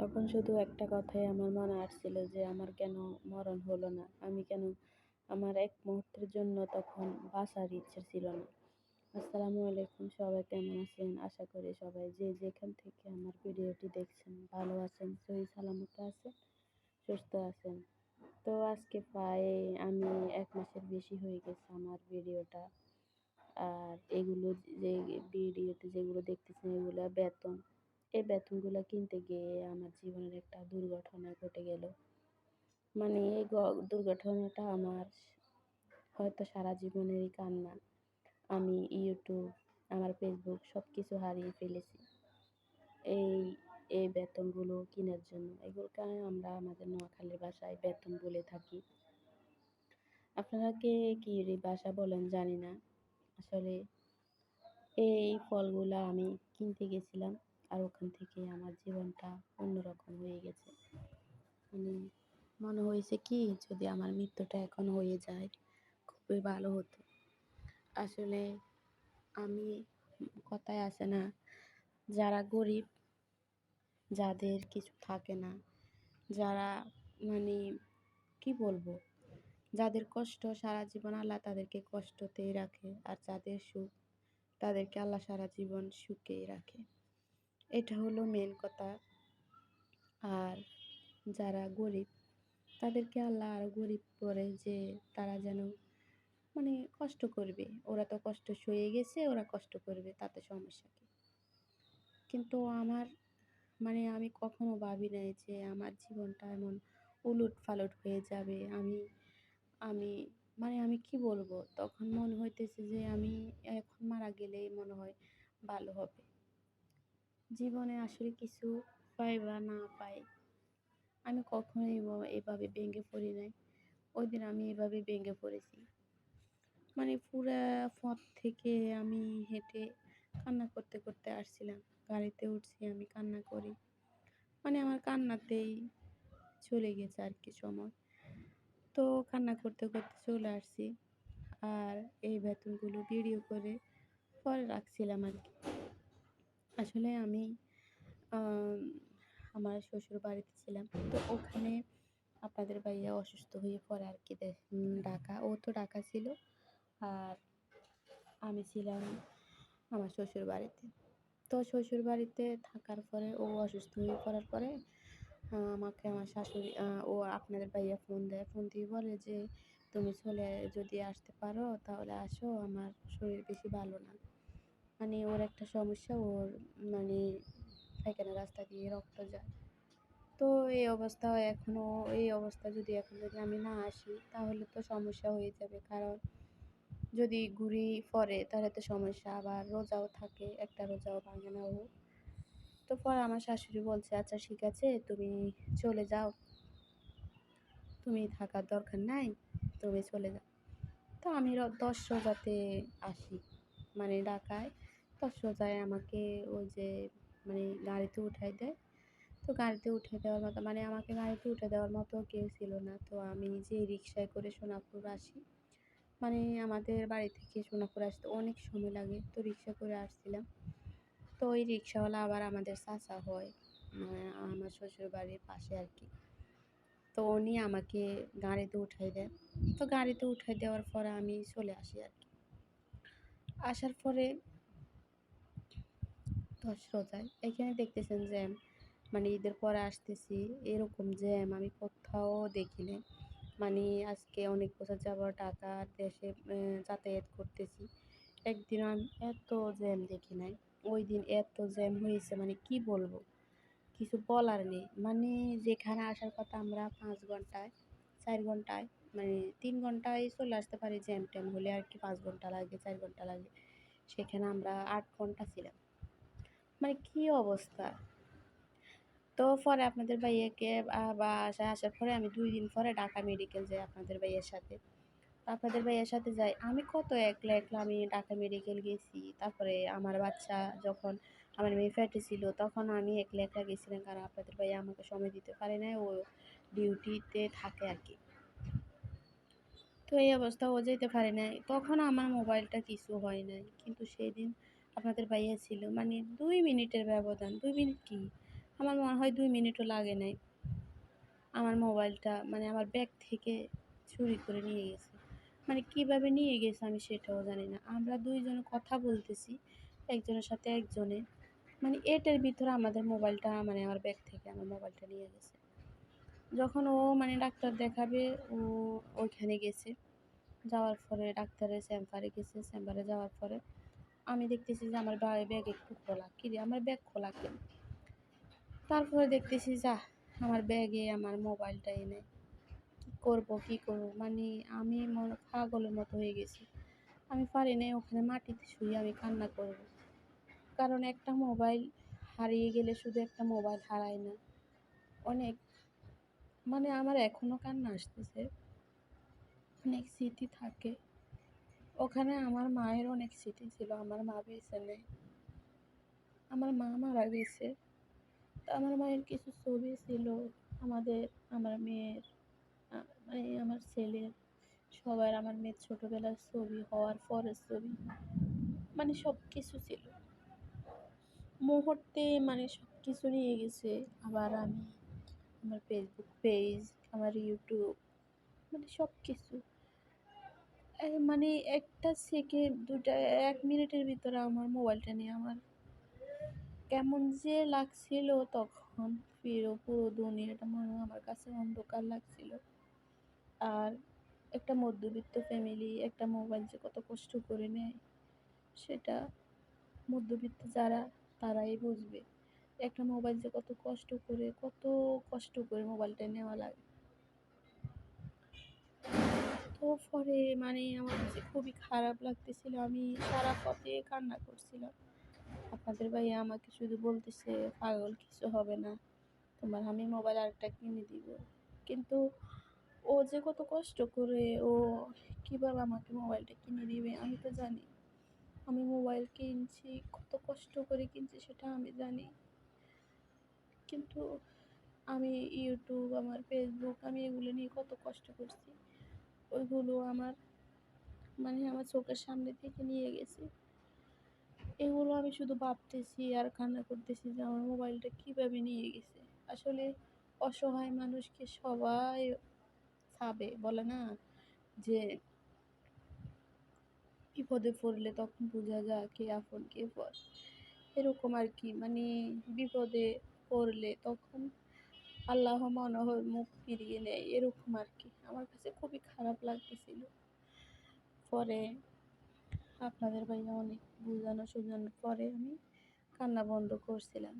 তখন শুধু একটা কথাই আমার মনে আসছিল যে আমার কেন মরণ হলো না? আমি কেন আমার এক মুহূর্তের জন্য তখন বাঁচার ইচ্ছে ছিল না। আসসালামু আলাইকুম, সবাই কেমন আছেন? আশা করি সবাই যে যেখান থেকে আমার ভিডিওটি দেখছেন ভালো আছেন, সহি সালামত আছেন, সুস্থ আছেন। তো আজকে প্রায় আমি ১ মাসের বেশি হয়ে গেছে আমার ভিডিওটা। আর এগুলো যে ভিডিওতে যেগুলো দেখতেছেন এগুলা বেতন। এই বেতনগুলা কিনতে গিয়ে আমার জীবনের একটা দুর্ঘটনা ঘটে গেল। মানে এই দুর্ঘটনাটা আমার হয়তো সারা জীবনেরই কান্না। আমি YouTube, আমার Facebook সবকিছু হারিয়ে ফেলেছি। এই এই বেতনগুলো কিনার জন্য। এগুলোকে আমরা আমাদের নোয়াখালীর ভাষায় বেতন বলে থাকি। আপনারা কে কি ভাষা বলেন জানি না। আসলে এই ফলগুলা আমি কিনতে গেছিলাম। আর ওখান থেকে আমার জীবনটা অন্যরকম হয়ে গেছে। মানে মনে হয়েছে কি যদি আমার মৃত্যুটা এখন হয়ে যায় খুবই ভালো হতো। আসলে আমি কথায় আছে না, যারা গরিব, যাদের কিছু থাকে না, যারা মানে কি বলবো, যাদের কষ্ট সারা জীবন আল্লাহ তাদেরকে কষ্টতেই রাখে, আর যাদের সুখ তাদেরকে আল্লাহ সারা জীবন সুখেই রাখে। এটা হলো মেন কথা। আর যারা গরিব তাদেরকে আল্লাহ আরো গরিব করে যে তারা যেন কষ্ট করবে। ওরা তো কষ্ট সয়ে গেছে, ওরা কষ্ট করবে, তাতে সমস্যা কি? কিন্তু আমার আমি কখনো ভাবি নাই যে আমার জীবনটা এমন উলট-পালট হয়ে যাবে। আমি আমি আমি কি বলবো? তখন মনে হইতেছে যে আমি এখন মারা গেলেই মনে হয় ভালো হবে। জীবনে আসলে কিছু পাই বা না পাই, আমি কখনোই এভাবে ভেঙে পড়ি নাই। ওইদিন আমি এভাবে ভেঙে পড়েছি। পুরা পথ থেকে আমি হেঁটে কান্না করতে, করতে আসছিলাম। গাড়িতে উঠছি, আমি কান্না করি। আমার কান্নাতেই চলে গেছে আরকি সময়। তো কান্না করতে, করতে চলে আসছি। আর এই বেতনগুলো ভিডিও করে পরে রাখছিলাম আরকি। আসলে আমি আম আমার শ্বশুরবাড়িতে ছিলাম। তো ওখানে আপনাদের ভাইয়া অসুস্থ হয়ে পড়ে আরকি ঢাকা। ও তো ঢাকা ছিল। আর আমি ছিলাম আমার শ্বশুরবাড়িতে। তো শ্বশুরবাড়িতে থাকার পরে ও অসুস্থ হয়ে পড়ার পরে আমাকে আমার শাশুড়ি ও আপনাদের ভাইয়া ফোন দেয়। ফোন দিয়ে বলে যে, "তুমি যদি আসতে পারো তাহলে আসো। আমার শরীর বেশি ভালো না।" ওর একটা সমস্যা, ওর মানে পায়খানা রাস্তা দিয়ে রক্ত যায়। তো এই অবস্থা যদি এখন আমি না আসি তাহলে তো সমস্যা হয়ে যাবে। কারণ যদি ঘুরি পড়ে তাহলে তো সমস্যা। আবার রোজাও থাকে, একটা রোজাও ভাঙে না ও। তো পরে আমার শাশুড়ি বলছে, "আচ্ছা ঠিক আছে, তুমি চলে যাও। তুমি থাকার দরকার নাই। তুমি চলে যাও।" তো আমি ১০ রোজাতে আসি। ঢাকায় ১০ রোজায় আমাকে ওই যে গাড়িতে উঠায় দেয়। তো গাড়িতে উঠে দেওয়ার মতো আমাকে গাড়িতে উঠে দেওয়ার মতো কেউ ছিল না। তো আমি নিজেই রিক্সায় করে সোনাপুর আসি। আমাদের বাড়ি থেকে সোনাপুর আসতে অনেক সময় লাগে। তো রিক্সা করে আসছিলাম। তো ওই রিক্শাওয়ালা আবার আমাদের চাচা হয়। আমার শ্বশুরবাড়ির পাশে আরকি। তো উনি আমাকে গাড়িতে উঠায় দেয়। তো গাড়িতে উঠায় দেওয়ার পরে আমি চলে আসি আরকি। আসার পরে ১০ রোজায় এখানে দেখতেছেন জ্যাম। ঈদের পরে আসতেছি, এরকম জ্যাম আমি কোথাও দেখি নাই। আজকে অনেক বছর যাবৎ ঢাকার দেশে যাতায়াত করতেছি। একদিনও আমি এত জ্যাম দেখি নাই। ওইদিন এত জ্যাম হয়েছে কি বলবো? কিছু বলার নেই। যেখানে আসার কথা আমরা ৫ ঘন্টায়, ৪ ঘন্টায় ৩ ঘন্টায় চলে আসতে পারি জ্যাম-ট্যাম হলে আরকি, ৫ ঘন্টা লাগে, ৪ ঘন্টা লাগে। সেখানে আমরা ৮ ঘন্টা ছিলাম। কি অবস্থা! তো পরে আপনাদের ভাইয়াকে বাসায় আসার পরে আমি ২ দিন পরে ঢাকা মেডিকেল যাই আপনাদের ভাইয়ার সাথে। তো আপনাদের ভাইয়ার সাথে যাই। আমি কত একলা, একলা আমি ঢাকা মেডিকেল গেছি। তারপরে আমার বাচ্চা যখন আমার মেয়ে পেটে ছিল তখন আমি একলা, একলা গেছিলাম। কারণ আপনাদের ভাইয়া আমাকে সময় দিতে পারে নাই। ও ডিউটিতে থাকে আরকি। তো এই অবস্থা, ও যেতে পারে নাই। তখন আমার মোবাইলটা কিছু হয় নাই। কিন্তু সেদিন আপনাদের ভাইয়া ছিল। ২ মিনিটের ব্যবধান। ২ মিনিট কি? আমার মনে হয় ২ মিনিটও লাগে নাই। আমার মোবাইলটা মানে আমার ব্যাগ থেকে চুরি করে নিয়ে গেছে। মানে কিভাবে নিয়ে গেছে আমি সেটাও জানি না। আমরা ২ জনে কথা বলতেছি, একজনের সাথে একজনে। মানে এটার ভিতরে আমাদের মোবাইলটা মানে আমার ব্যাগ থেকে আমার মোবাইলটা নিয়ে গেছে। যখন ও মানে ডাক্তার দেখাবে ও ওইখানে গেছে। যাওয়ার পরে ডাক্তারের চেম্বারে গেছে। চেম্বারে যাওয়ার পরে আমি দেখতেছি যে আমার ব্যাগ একটু খোলা। কিরে আমার ব্যাগ খোলা কেন? তারপরে দেখতেছি যাহ আমার ব্যাগে আমার মোবাইলটাই নেই। কি করব? মানে আমি পাগলের মতো হয়ে গেছি। আমি পারি নাই ওখানে মাটিতে শুয়ে আমি কান্না করব। কারণ একটা মোবাইল হারিয়ে গেলে শুধু একটা মোবাইল হারায় না। অনেক মানে আমার এখনো কান্না আসতেছে। অনেক স্মৃতি থাকে। ওখানে আমার মায়ের অনেক স্মৃতি ছিল। আমার মা বেঁচে নেই। আমার মা মারা গেছে। তো আমার মায়ের কিছু ছবি ছিল আমাদের, আমার মেয়ের, মানে আমার ছেলের, সবার, আমার মেয়ের ছোটবেলার ছবি, হওয়ার পরের ছবি, মানে সব কিছু ছিল। মুহূর্তে মানে সব কিছু নিয়ে গেছে। আবার আমি আমার ফেসবুক পেজ, আমার ইউটিউব, মানে সব কিছু। মানে একটা সেকেন্ড, ১ মিনিটের ভিতরে আমার মোবাইলটা নিয়ে আমার কেমন যে লাগছিল তখন, পুরো দুনিয়াটা মনে হয় আমার কাছে অন্ধকার লাগছিল। আর একটা মধ্যবিত্ত ফ্যামিলি একটা মোবাইল যে কত কষ্ট করে নেয় সেটা মধ্যবিত্ত যারা তারাই বুঝবে। একটা মোবাইল যে কত কষ্ট করে মোবাইলটা নেওয়া লাগে। তো পরে মানে আমার কাছে খুবই খারাপ লাগতেছিল। আমি সারা পথে কান্না করছিলাম। আপনাদের ভাইয়া আমাকে শুধু বলতেছে, পাগল কিছু হবে না, তোমার আমি মোবাইল আরেকটা কিনে দিব। কিন্তু ও যে কত কষ্ট করে ও কিভাবে আমাকে মোবাইলটা কিনে দিবে আমি তো জানি। আমি মোবাইল কিনছি, কত কষ্ট করে কিনছি সেটা আমি জানি। কিন্তু আমি ইউটিউব, আমার ফেসবুক, আমি এগুলো নিয়ে কত কষ্ট করছি। ওইগুলো আমার মানে আমার চোখের সামনে থেকে নিয়ে গেছে। এগুলো আমি শুধু ভাবতেছি আর কান্না করতেছি যে আমার মোবাইলটা কিভাবে নিয়ে গেছে। আসলে অসহায় মানুষকে সবাই ছাবে, বলে না যে বিপদে পড়লে তখন বোঝা যায় কে আপন কে পর। এরকম আর কি, মানে বিপদে পড়লে তখন আল্লাহ মনে হয় মুখ ফিরিয়ে নেয়, এরকম আর কি। আমার কাছে খুবই খারাপ লাগতেছিল। পরে আপনাদের ভাইয়া অনেক বোঝানো সোঝানোর পরে আমি কান্না বন্ধ করছিলাম।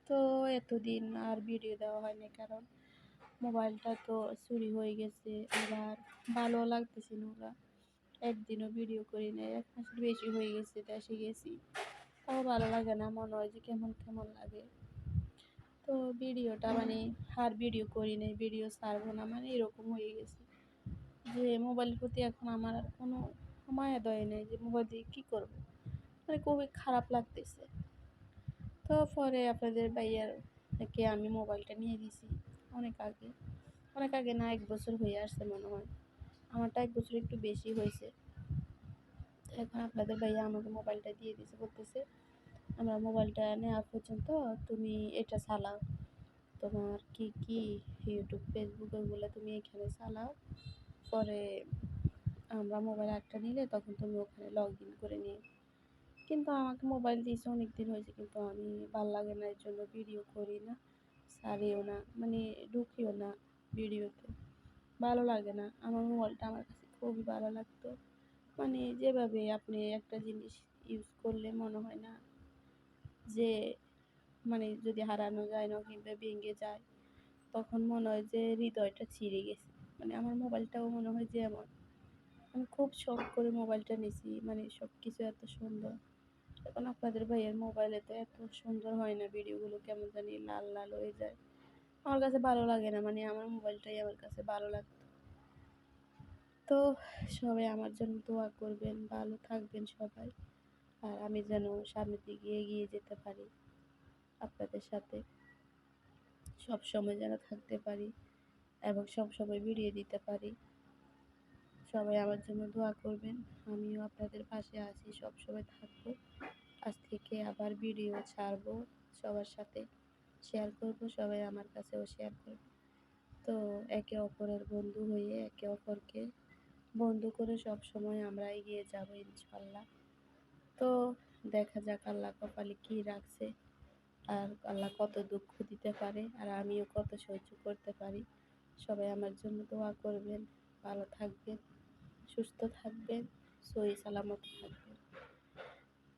তো এতদিন আর ভিডিও দেওয়া হয়নি, কারণ মোবাইলটা তো চুরি হয়ে গেছে। আবার ভালো লাগতেছিল না, একদিনও ভিডিও করি নাই। ১ মাসের বেশি হয়ে গেছে দেশে গেছি, তাও ভালো লাগে না, মনে হয় যে কেমন কেমন লাগে। তো ভিডিওটা মানে আর ভিডিও করি নাই, ভিডিও ছাড়বো না, মানে এরকম হয়ে গেছে যে মোবাইলের প্রতি এখন আমার আর কোনো মায়া দয়া নেই যে মোবাইল দিয়ে কী করবো। মানে খুবই খারাপ লাগতেছে। তো পরে আপনাদের ভাইয়ার থেকে আমি মোবাইলটা নিয়ে দিছি অনেক আগে। অনেক আগে না, ১ বছর হয়ে আসছে মনে হয়। আমারটা ১ বছর একটু বেশি হয়েছে। তো এখন আপনাদের ভাইয়া আমাকে মোবাইলটা দিয়ে দিছে, বলতেছে আমার মোবাইলটা নেওয়া পর্যন্ত তুমি এটা চালাও। তোমার কি ইউটিউব, ফেসবুক ওগুলো তুমি এখানে চালাও। পরে আমরা মোবাইল আরেকটা নিলে তখন তুমি ওখানে লগ ইন করে নিও। কিন্তু আমাকে মোবাইল দিয়েছে অনেক দিন হয়েছে, কিন্তু আমি ভাল লাগে না, এর জন্য ভিডিও করি না, ছাড়িও না, মানে ঢুকিও না ভিডিওতে। ভালো লাগে না। আমার মোবাইলটা আমার কাছে খুবই ভালো লাগতো। মানে যেভাবে আপনি একটা জিনিস ইউজ করলে মনে হয় না যে মানে যদি হারানো যায় না কিংবা ভেঙে যায়, তখন মনে হয় যে হৃদয়টা ছিঁড়ে গেছে। মানে আমার মোবাইলটাও মনে হয় যে এমন। আমি খুব শখ করে মোবাইলটা নিছি, মানে সব কিছু এত সুন্দর। এখন আপনাদের ভাইয়ের মোবাইলে তো এত সুন্দর হয় না, ভিডিওগুলো কেমন জানি লাল লাল হয়ে যায়। আমার কাছে ভালো লাগে না, মানে আমার মোবাইলটাই আমার কাছে ভালো লাগতো। তো সবাই আমার জন্য দোয়া করবেন, ভালো থাকবেন সবাই। আর আমি যেন সামনের দিকে এগিয়ে যেতে পারি, আপনাদের সাথে সবসময় যেন থাকতে পারি এবং সবসময় ভিডিও দিতে পারি। সবাই আমার জন্য দোয়া করবেন। আমিও আপনাদের পাশে আছি, সবসময় থাকবো। আজ থেকে আবার ভিডিও ছাড়বো সবার সাথে। শেয়ার করব, সবাই আমার কাছেও শেয়ার করবে। তো একে অপরের বন্ধু হয়ে একে অপরকে বন্ধু করে সবসময় আমরা এগিয়ে যাব ইনশাআল্লাহ। তো দেখা যাক আল্লাহ কপালে কি রাখছে, আর আল্লাহ কত দুঃখ দিতে পারে, আর আমিও কত সহ্য করতে পারি। সবাই আমার জন্য দোয়া করবেন, ভালো থাকবেন, সুস্থ থাকবেন, সহি সালামত থাকবেন।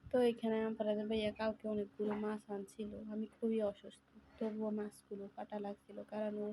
তো এখানে আপনাদের ভাইয়া কালকে অনেকগুলো মাছ আনছিল, আমি খুবই অসুস্থ, তবুও মাছগুলো কাটা লাগছিল, কারণ ও